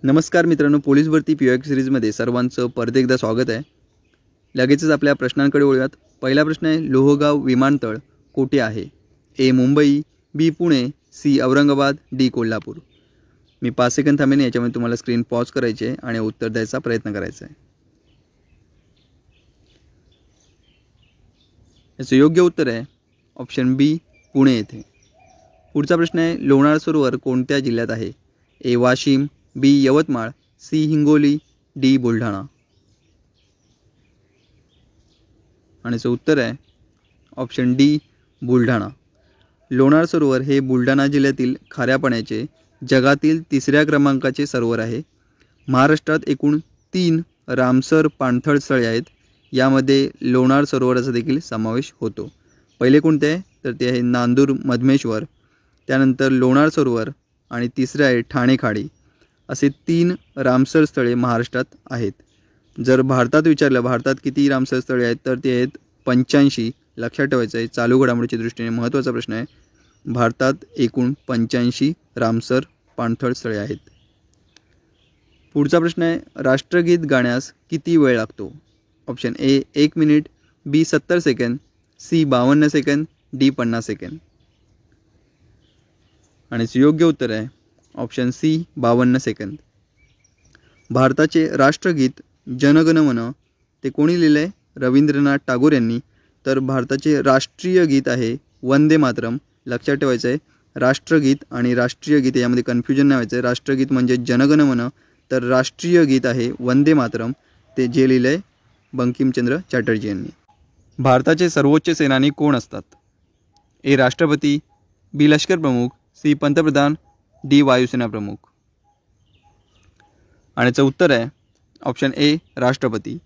नमस्कार मित्रांनो, पोलीस भरती POQ सिरीजमध्ये सर्वांचं परत एकदा स्वागत आहे. लगेचच आपल्या प्रश्नांकडे वळूयात. पहिला प्रश्न आहे, लोहगाव विमानतळ कोठे आहे? ए मुंबई, बी पुणे, सी औरंगाबाद, डी कोल्हापूर. मी 5 सेकंद थांबेन, याच्यामध्ये तुम्हाला स्क्रीन पॉज करायची आहे आणि उत्तर द्यायचा प्रयत्न करायचा आहे. याचं योग्य उत्तर आहे ऑप्शन बी, पुणे येथे. पुढचा प्रश्न आहे, लोणार सरोवर कोणत्या जिल्ह्यात आहे? ए वाशिम, बी यवतमाळ, सी हिंगोली, डी बुलढाणा. आणि याचं उत्तर आहे ऑप्शन डी, बुलढाणा. लोणार सरोवर हे बुलढाणा जिल्ह्यातील खाऱ्या पाण्याचे जगातील 3ऱ्या क्रमांकाचे सरोवर आहे. महाराष्ट्रात एकूण 3 रामसर पाणथळ स्थळे आहेत. यामध्ये लोणार सरोवराचा देखील समावेश होतो. पहिले कोणते आहे तर ते आहे नांदूर मधमेश्वर, त्यानंतर लोणार सरोवर आणि तिसरे आहे ठाणे खाडी. असे 3 रामसर स्थळे महाराष्ट्रात आहेत. जर भारतात विचारलं भारतात किती रामसर स्थळे आहेत तर ते आहेत 85. लक्षात ठेवायचं आहे, चालू घडामोडीच्या दृष्टीने महत्त्वाचा प्रश्न आहे. भारतात एकूण 85 रामसर पाणथळ स्थळे आहेत. पुढचा प्रश्न आहे, राष्ट्रगीत गाण्यास किती वेळ लागतो? Option A 1 minute, B 70 second, C 52 second, D 50 second. आणि योग्य उत्तर आहे ऑप्शन सी 52 सेकंद. भारताचे राष्ट्रगीत जनगण मन ते कोणी लिहिले आहे? रवींद्रनाथ टागोर यांनी. तर भारताचे राष्ट्रीय गीत आहे वंदे मातरम. लक्षात ठेवायचं आहे, राष्ट्रगीत आणि राष्ट्रीय गीत यामध्ये कन्फ्युजन नाही व्हायचं आहे. राष्ट्रगीत म्हणजे जनगण मन, तर राष्ट्रीय गीत आहे वंदे मातरम, ते जे लिहिले आहे बंकिमचंद्र चॅटर्जी यांनी. भारताचे सर्वोच्च सेनानी कोण असतात? ए राष्ट्रपती, बी लष्कर प्रमुख, सी पंतप्रधान, डी वायुसेना प्रमुख. आणि याचं उत्तर आहे ऑप्शन ए राष्ट्रपती.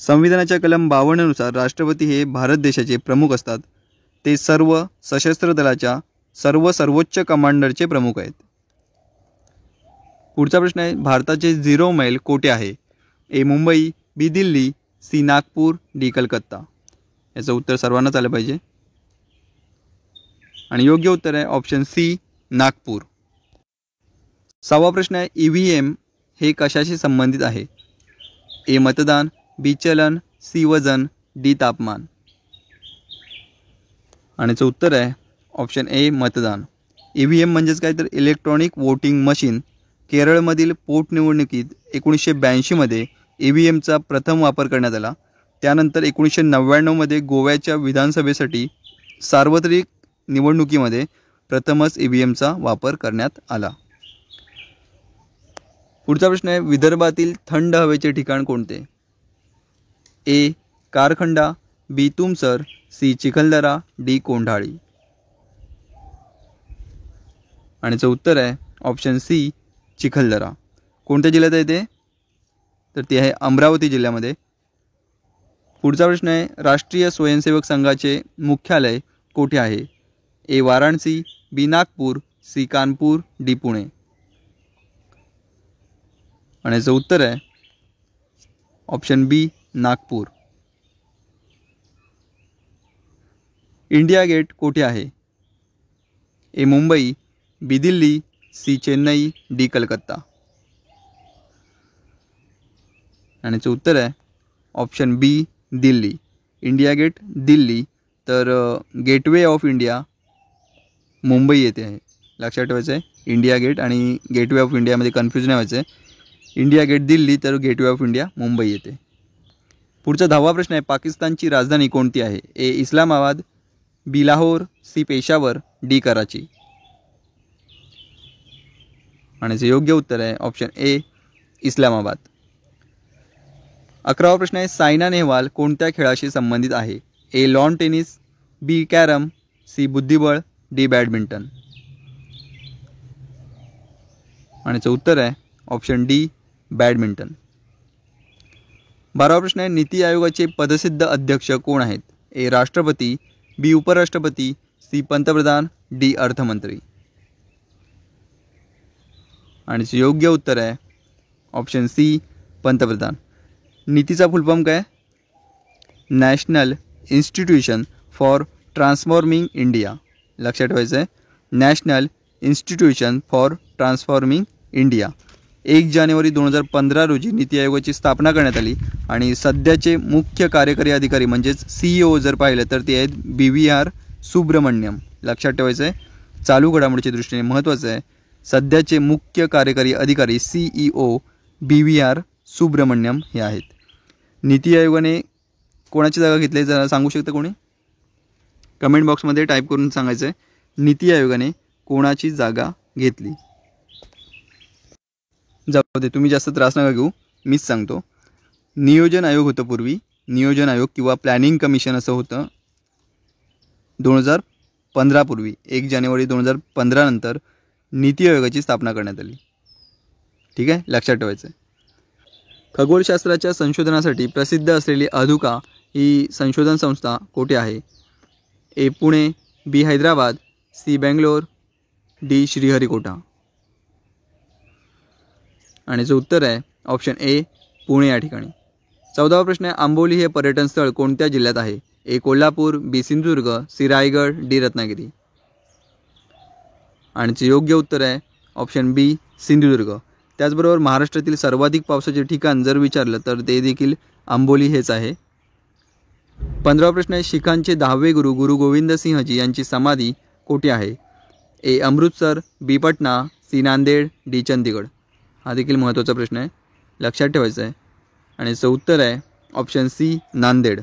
संविधानाच्या कलम 52 नुसार राष्ट्रपती हे भारत देशाचे प्रमुख असतात. ते सर्व सशस्त्र दलाच्या सर्वोच्च कमांडरचे प्रमुख आहेत. पुढचा प्रश्न आहे, भारताचे 0 मैल कोठे आहे? ए मुंबई, बी दिल्ली, सी नागपूर, डी कलकत्ता. याचं उत्तर सर्वांनाच आलं पाहिजे आणि योग्य उत्तर आहे ऑप्शन सी नागपूर. 6वा प्रश्न आहे, EVM हे कशाशी संबंधित आहे? ए मतदान, बी चलन, सी वजन, डी तापमान. आणि याचं उत्तर आहे ऑप्शन ए मतदान. EVM म्हणजेच काय तर इलेक्ट्रॉनिक वोटिंग मशीन. केरळमधील पोटनिवडणुकीत 1982 EVMचा प्रथम वापर करण्यात आला. त्यानंतर 1999 गोव्याच्या विधानसभेसाठी सार्वत्रिक निवडणुकीमध्ये प्रथमच EVMचा वापर करण्यात आला. पुढचा प्रश्न आहे, विदर्भातील थंड हवेचे ठिकाण कोणते? ए कारखंडा, बी तुमसर, सी चिखलदरा, डी कोंढाळी. आणि याचं उत्तर आहे ऑप्शन सी चिखलदरा. कोणत्या जिल्ह्यात आहे ते तर ते आहे अमरावती जिल्ह्यामध्ये. पुढचा प्रश्न आहे, राष्ट्रीय स्वयंसेवक संघाचे मुख्यालय कोठे आहे? ए वाराणसी, बी नागपूर, सी कानपूर, डी पुणे. आणि याचं उत्तर आहे ऑप्शन बी नागपूर. इंडिया गेट कोठे आहे? ए मुंबई, बी दिल्ली, सी चेन्नई, डी कलकत्ता. आणि याचं उत्तर आहे ऑप्शन बी दिल्ली. इंडिया गेट दिल्ली, तर गेटवे ऑफ इंडिया मुंबई येथे आहे. लक्षात ठेवायचं आहे, इंडिया गेट आणि गेटवे ऑफ इंडियामध्ये कन्फ्युजन नाही व्हायचं आहे. इंडिया गेट दिल्ली, तर गेटवे ऑफ इंडिया मुंबई येथे. पुढचा 10वा प्रश्न आहे, पाकिस्तानची राजधानी कोणती आहे? ए इस्लामाबाद, बी लाहोर, सी पेशावर, डी कराची. आणि याचे योग्य उत्तर आहे ऑप्शन ए इस्लामाबाद. 11वा प्रश्न आहे, सायना नेहवाल कोणत्या खेळाशी संबंधित आहे? ए लॉन टेनिस, बी कॅरम, सी बुद्धिबळ, डी बॅडमिंटन. आणि याचं उत्तर आहे ऑप्शन डी बॅडमिंटन. 12वा प्रश्न आहे, नीती आयोगाचे पदसिद्ध अध्यक्ष कोण आहेत? ए राष्ट्रपती, बी उपराष्ट्रपती, सी पंतप्रधान, डी अर्थमंत्री. आणि योग्य उत्तर आहे ऑप्शन सी पंतप्रधान. नीतीचा फुल फॉर्म काय? National institution for transforming India. लक्षात ठेवायचं आहे, national institution for transforming India. 1 जानेवारी 2015 रोजी नीती आयोगाची स्थापना करण्यात आली आणि सध्याचे मुख्य कार्यकारी अधिकारी म्हणजेच CEO जर पाहिलं तर ते आहेत BVR सुब्रमण्यम. लक्षात ठेवायचं आहे, चालू घडामोडीच्या दृष्टीने महत्त्वाचं आहे. सध्याचे मुख्य कार्यकारी अधिकारी CEO BVR सुब्रमण्यम हे आहेत. नीती आयोगाने कोणाची जागा घेतली जरा सांगू शकता कोणी? कमेंट बॉक्समध्ये टाईप करून सांगायचं आहे, नीती आयोगाने कोणाची जागा घेतली. जाऊ दे, तुम्ही जास्त त्रास नका घेऊ, मीच सांगतो. नियोजन आयोग होतं पूर्वी, नियोजन आयोग किंवा प्लॅनिंग कमिशन असं होतं 2015 पूर्वी. 1 जानेवारी 2015 नंतर नीती आयोगाची स्थापना करण्यात आली. ठीक आहे, लक्षात ठेवायचं आहे. खगोलशास्त्राच्या संशोधनासाठी प्रसिद्ध असलेली अधुका ही संशोधन संस्था कोठे आहे? A Pune, B Hyderabad, C Bangalore, D Sriharikota. आणि जो उत्तर आहे ऑप्शन A पुणे या ठिकाणी. 14वा प्रश्न आहे, आंबोली हे पर्यटन स्थळ कोणत्या जिल्ह्यात आहे? A Kolhapur, B Sindhudurg, C Raigad, D Ratnagiri. आणि योग्य उत्तर आहे ऑप्शन B सिंधुदुर्ग. त्याचबरोबर महाराष्ट्रातील सर्वाधिक पावसाचे ठिकाण जर विचारलं तर ते देखील आंबोली हेच आहे. 15वा प्रश्न आहे, शीखांचे 10वे गुरु गुरु गोविंद सिंहजी यांची समाधी कोठे आहे? A Amritsar, B Patna, C Nanded, D Chandigarh. हा देखील महत्त्वाचा प्रश्न आहे, लक्षात ठेवायचा आहे. आणि याचं उत्तर आहे ऑप्शन C नांदेड.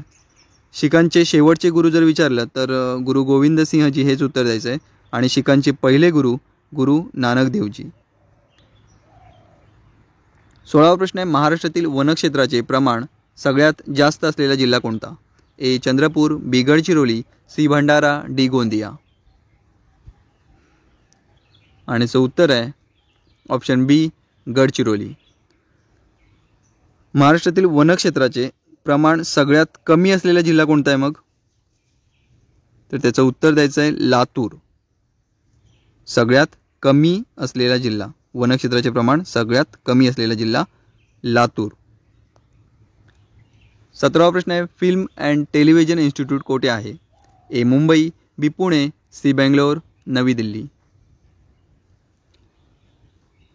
शीखांचे शेवटचे गुरु जर विचारलं तर गुरु गोविंद सिंहजी हेच उत्तर द्यायचं आहे. आणि शीखांचे पहिले गुरु गुरु नानक देवजी. 16वा प्रश्न आहे, महाराष्ट्रातील वनक्षेत्राचे प्रमाण सगळ्यात जास्त असलेला जिल्हा कोणता? A Chandrapur, B Gadchiroli, C Bhandara, D Gondia. आणि याचं उत्तर आहे ऑप्शन B गडचिरोली. महाराष्ट्रातील वनक्षेत्राचे प्रमाण सगळ्यात कमी असलेला जिल्हा कोणता आहे मग? तर त्याचं उत्तर द्यायचं आहे लातूर. सगळ्यात कमी असलेला जिल्हा, वनक्षेत्राचे प्रमाण सगळ्यात कमी असलेला जिल्हा लातूर. 17वा प्रश्न आहे, फिल्म अँड टेलिव्हिजन इन्स्टिट्यूट कोठे आहे? A Mumbai, B Pune, C Bangalore, नवी दिल्ली.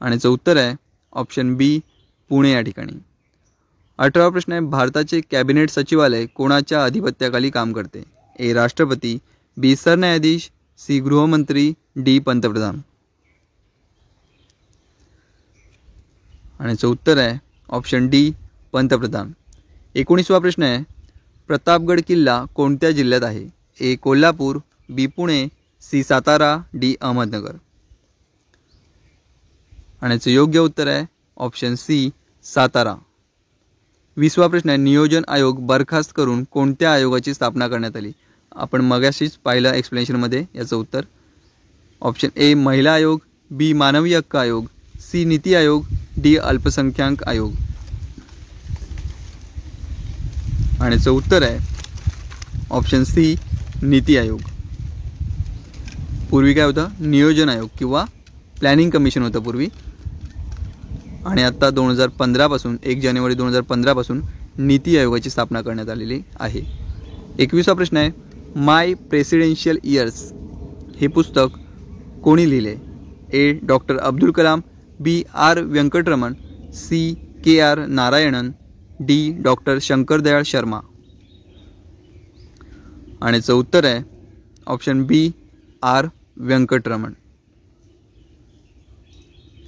आणि याचं उत्तर आहे ऑप्शन B पुणे या ठिकाणी. 18वा प्रश्न आहे, भारताचे कॅबिनेट सचिवालय कोणाच्या अधिपत्याखाली काम करते? A राष्ट्रपती, B सरन्यायाधीश, C गृहमंत्री, D पंतप्रधान. आणि याचं उत्तर आहे ऑप्शन D पंतप्रधान. 19वा प्रश्न आहे, प्रतापगड किल्ला कोणत्या जिल्ह्यात आहे? A Kolhapur, B Pune, C Satara, D Ahmednagar. आणि याचं योग्य उत्तर आहे ऑप्शन C सातारा. 20वा प्रश्न आहे, नियोजन आयोग बरखास्त करून कोणत्या आयोगाची स्थापना करण्यात आली? आपण मगाशीच पाहिलं एक्सप्लेनेशनमध्ये. याचं उत्तर ऑप्शन A महिला आयोग, B मानवी हक्क आयोग, C नीती आयोग, D अल्पसंख्याक आयोग. आणि याचं उत्तर आहे ऑप्शन C नीती आयोग. पूर्वी काय होतं? नियोजन आयोग किंवा प्लॅनिंग कमिशन होतं पूर्वी. आणि आता 2015 पासून 1 जानेवारी 2015 पासून नीती आयोगाची स्थापना करण्यात आलेली आहे. 21वा प्रश्न आहे, माय प्रेसिडेन्शियल इयर्स हे पुस्तक कोणी लिहिले? A doctor Abdul Kalam, B R Venkataraman, C KR Narayanan, D doctor Shankar Dayal Sharma. आणि याचं उत्तर आहे ऑप्शन B R व्यंकटरमण.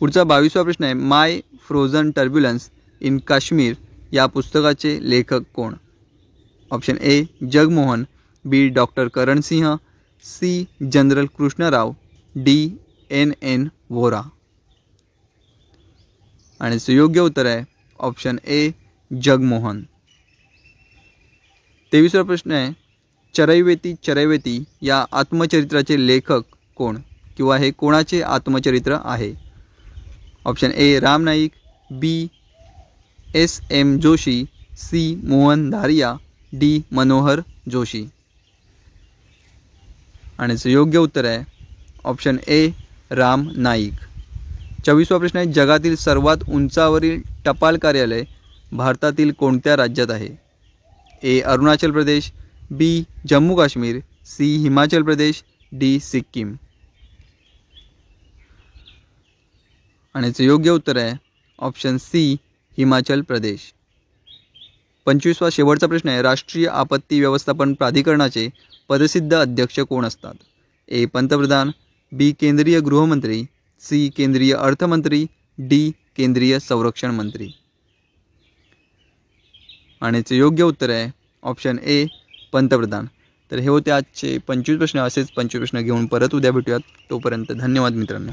पुढचा 22वा प्रश्न आहे, my frozen turbulence in Kashmir या पुस्तकाचे लेखक कोण? Option A Jagmohan, B doctor Karan Singh, C general Krishnarao, D N Vohra. आणि सुयोग्य उत्तर आहे ऑप्शन A जगमोहन. 23वा प्रश्न आहे, चरैवेती चरैवेती या आत्मचरित्राचे लेखक कोण किंवा हे कोणाचे आत्मचरित्र आहे? Option A Ram Naik, B SM Joshi, C Mohan Dharia, D Manohar Joshi. आणि योग्य उत्तर आहे ऑप्शन A राम नाईक. 24वा प्रश्न आहे, जगातील सर्वात उंचावरील टपाल कार्यालय भारतातील कोणत्या राज्यात आहे? A Arunachal Pradesh, B Jammu Kashmir, C Himachal Pradesh, D Sikkim. आणि याचं योग्य उत्तर आहे ऑप्शन सी हिमाचल प्रदेश. 25वा शेवटचा प्रश्न आहे. राष्ट्रीय आपत्ती व्यवस्थापन प्राधिकरणाचे पदसिद्ध अध्यक्ष कोण असतात? ए पंतप्रधान, बी केंद्रीय गृहमंत्री, सी केंद्रीय अर्थमंत्री, डी केंद्रीय संरक्षण मंत्री. आणि याचे योग्य उत्तर आहे ऑप्शन ए पंतप्रधान. तर हे होते आजचे 25 प्रश्न. असेच 25 प्रश्न घेऊन परत उद्या भेटूयात. तोपर्यंत धन्यवाद मित्रांनो.